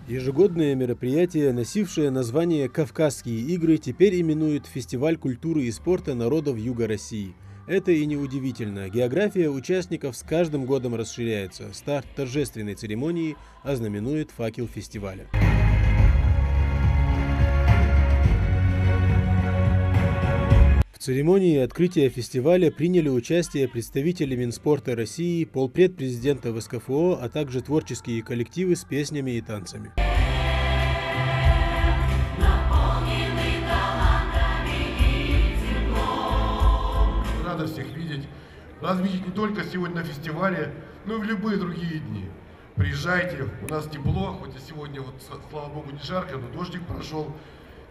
Ежегодное мероприятие, носившее название «Кавказские игры», теперь именуют «Фестиваль культуры и спорта народов Юга России». Это и неудивительно. География участников с каждым годом расширяется. Старт торжественной церемонии ознаменует факел фестиваля. В церемонии открытия фестиваля приняли участие представители Минспорта России, полпред президента ВСКФО, а также творческие коллективы с песнями и танцами. Рада всех видеть. Нас видеть не только сегодня на фестивале, но и в любые другие дни. Приезжайте, у нас тепло, хоть и сегодня, вот, слава богу, не жарко, но дождик прошел,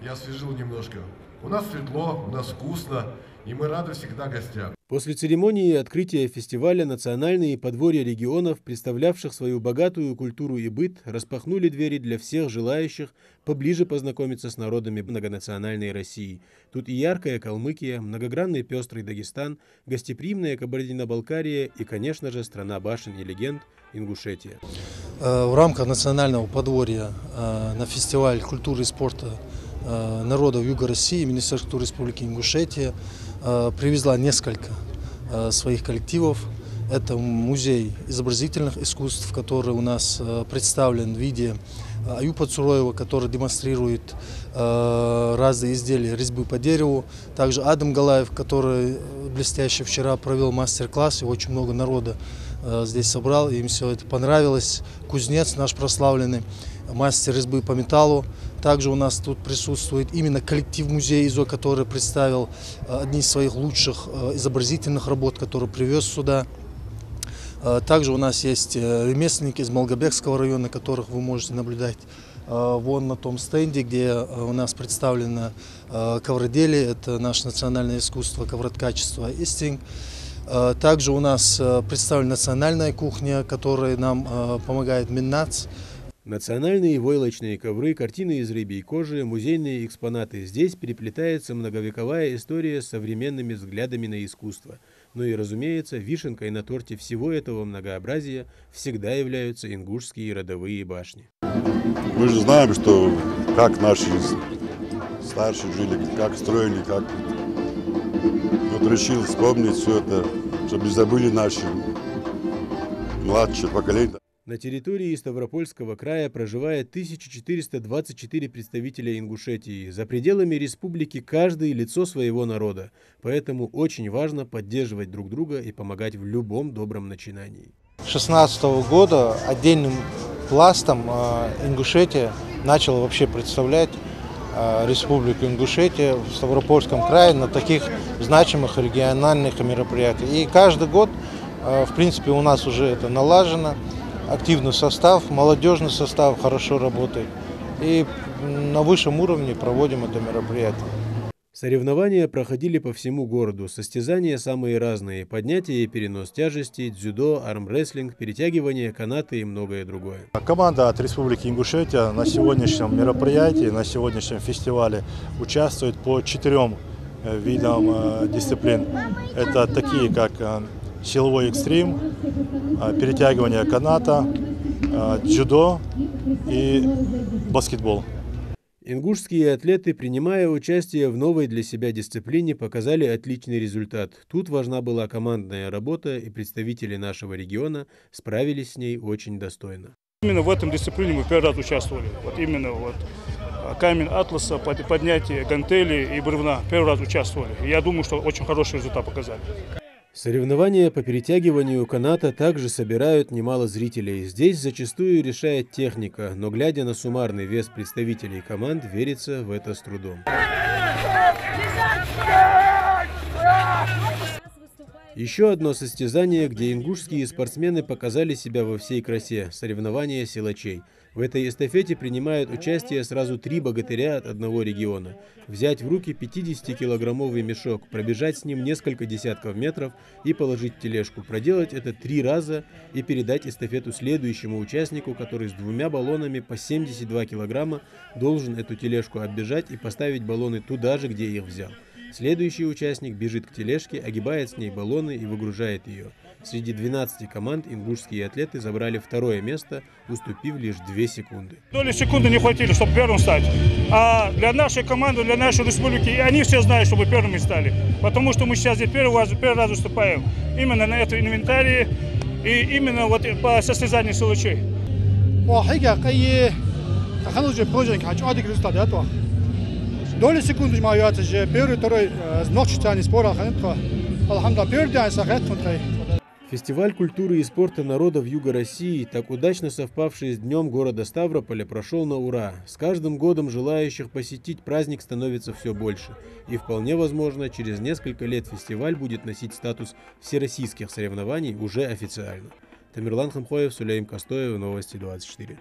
я освежил немножко. У нас светло, у нас вкусно, и мы рады всегда гостям. После церемонии открытия фестиваля национальные подворья регионов, представлявших свою богатую культуру и быт, распахнули двери для всех желающих поближе познакомиться с народами многонациональной России. Тут и яркая Калмыкия, многогранный пестрый Дагестан, гостеприимная Кабардино-Балкария и, конечно же, страна башен и легенд Ингушетия. В рамках национального подворья на фестиваль культуры и спорта народов Юга России Министерство Республики Ингушетия привезла несколько своих коллективов. Это музей изобразительных искусств, который у нас представлен в виде Аюпа Цуроева, который демонстрирует разные изделия резьбы по дереву. Также Адам Галаев, который блестяще вчера провел мастер-класс, и очень много народа здесь собрал, им все это понравилось. Кузнец наш прославленный, мастер резьбы по металлу. Также у нас тут присутствует именно коллектив музея ИЗО, который представил одни из своих лучших изобразительных работ, которые привез сюда. Также у нас есть ремесленники из Малгобекского района, которых вы можете наблюдать вон на том стенде, где у нас представлено ковроделие, это наше национальное искусство, ковроткачество «Истинг». Также у нас представлена национальная кухня, которая нам помогает Миннац. Национальные войлочные ковры, картины из рыбьей кожи, музейные экспонаты. Здесь переплетается многовековая история с современными взглядами на искусство. Ну и, разумеется, вишенкой на торте всего этого многообразия всегда являются ингушские родовые башни. Мы же знаем, что как наши старшие жили, как строили, как... Вот решил вспомнить все это, чтобы не забыли наши младшие поколения. На территории Ставропольского края проживает 1424 представителя Ингушетии. За пределами республики каждый лицо своего народа. Поэтому очень важно поддерживать друг друга и помогать в любом добром начинании. С 2016 года отдельным пластом Ингушетия начала вообще представлять Республику Ингушетия в Ставропольском крае на таких значимых региональных мероприятиях. И каждый год, в принципе, у нас уже это налажено. Активный состав, молодежный состав хорошо работает. И на высшем уровне проводим это мероприятие. Соревнования проходили по всему городу. Состязания самые разные. Поднятие и перенос тяжестей, дзюдо, армрестлинг, перетягивание, канаты и многое другое. Команда от Республики Ингушетия на сегодняшнем мероприятии, на сегодняшнем фестивале участвует по 4 видам дисциплин. Это такие, как силовой экстрим, перетягивание каната, дзюдо и баскетбол. Ингушские атлеты, принимая участие в новой для себя дисциплине, показали отличный результат. Тут важна была командная работа, и представители нашего региона справились с ней очень достойно. Именно в этом дисциплине мы первый раз участвовали. Вот именно камень атласа, поднятие гантели и бревна. Первый раз участвовали. Я думаю, что очень хороший результат показали. Соревнования по перетягиванию каната также собирают немало зрителей. Здесь зачастую решает техника, но глядя на суммарный вес представителей команд, верится в это с трудом. Еще одно состязание, где ингушские спортсмены показали себя во всей красе – соревнования силачей. В этой эстафете принимают участие сразу 3 богатыря от одного региона. Взять в руки 50-килограммовый мешок, пробежать с ним несколько десятков метров и положить в тележку. Проделать это 3 раза и передать эстафету следующему участнику, который с 2 баллонами по 72 килограмма должен эту тележку оббежать и поставить баллоны туда же, где их взял. Следующий участник бежит к тележке, огибает с ней баллоны и выгружает ее. Среди 12 команд ингушские атлеты забрали второе место, уступив лишь 2 секунды. Доли секунды не хватило, чтобы первым стать. А для нашей команды, для нашей республики, они все знают, чтобы первыми стали. Потому что мы сейчас здесь первый раз выступаем. Именно на этом инвентаре и именно вот по состязанию силачей. Доли секунды мают же первый, второй, ночь тянет спора, алхамдулилlah, первый день сахет внутри. Фестиваль культуры и спорта народов Юга России, так удачно совпавший с Днем города Ставрополя, прошел на ура. С каждым годом желающих посетить праздник становится все больше. И вполне возможно, через несколько лет фестиваль будет носить статус всероссийских соревнований уже официально. Тамерлан Хамхоев, Сулейм Костоев, Новости 24.